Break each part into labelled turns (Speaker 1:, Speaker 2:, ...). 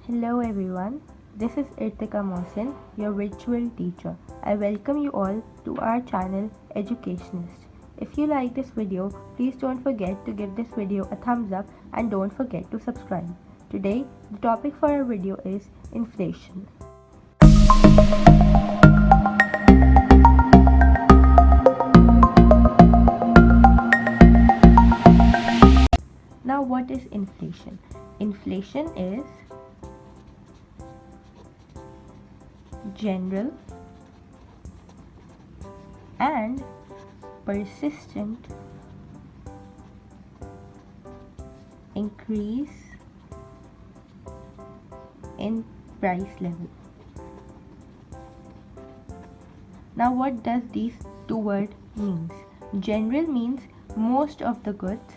Speaker 1: Hello everyone, this is Irtiqa, your virtual teacher. I welcome you all to our channel Educationist. If you like this video, please don't forget to give this video a thumbs up and don't forget to subscribe. Today, the topic for our video is inflation. Now what is inflation? Inflation is general and persistent increase in price level. Now what does these two words means? General means most of the goods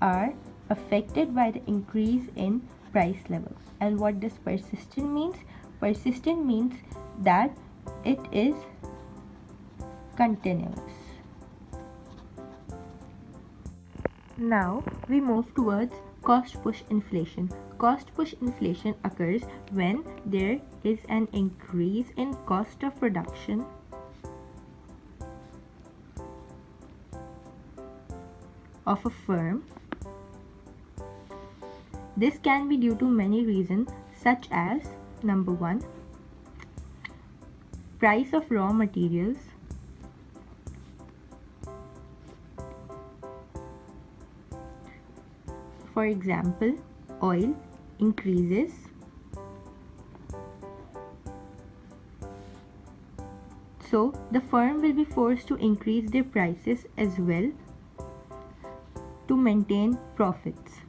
Speaker 1: are affected by the increase in price level. And what does persistent means? Persistent means that it is continuous. Now we move towards cost push inflation. Cost push inflation occurs when there is an increase in cost of production of a firm. This can be due to many reasons such as number 1, price of raw materials, for example, oil increases, so the firm will be forced to increase their prices as well to maintain profits.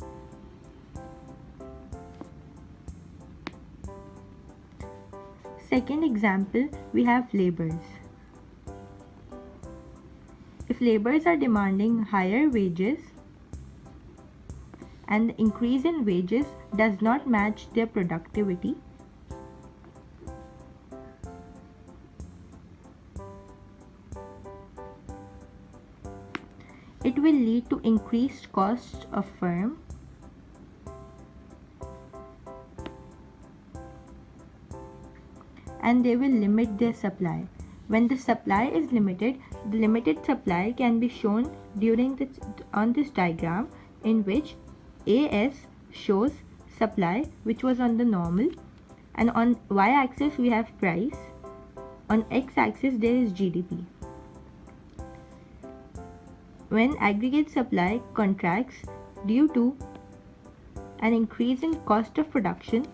Speaker 1: Second example, we have laborers. If laborers are demanding higher wages and the increase in wages does not match their productivity, it will lead to increased costs of firm and they will limit their supply. When the supply is limited, the limited supply can be shown on this diagram, in which AS shows supply, which was on the normal, and on y-axis we have price, on x-axis there is GDP. When aggregate supply contracts due to an increase in cost of production,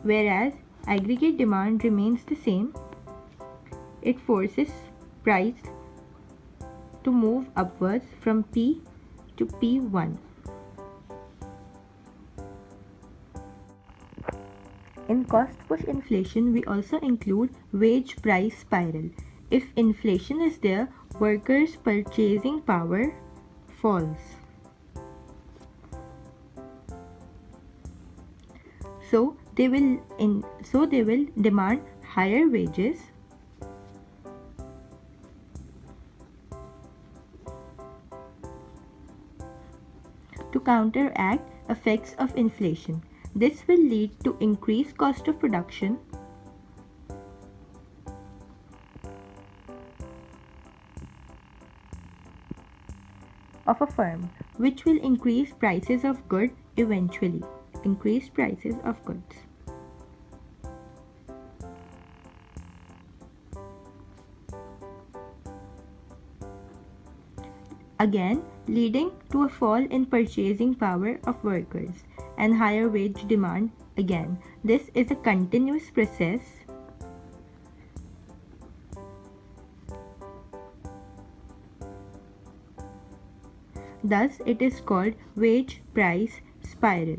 Speaker 1: whereas aggregate demand remains the same, it forces price to move upwards from P to P1. In cost push inflation, we also include wage price spiral. If inflation is there, workers' purchasing power falls. So they will demand higher wages to counteract effects of inflation. This will lead to increased cost of production of a firm, which will increase prices of goods eventually. Increased prices of goods. Again, leading to a fall in purchasing power of workers and higher wage demand again. This is a continuous process thus it is called wage price spiral.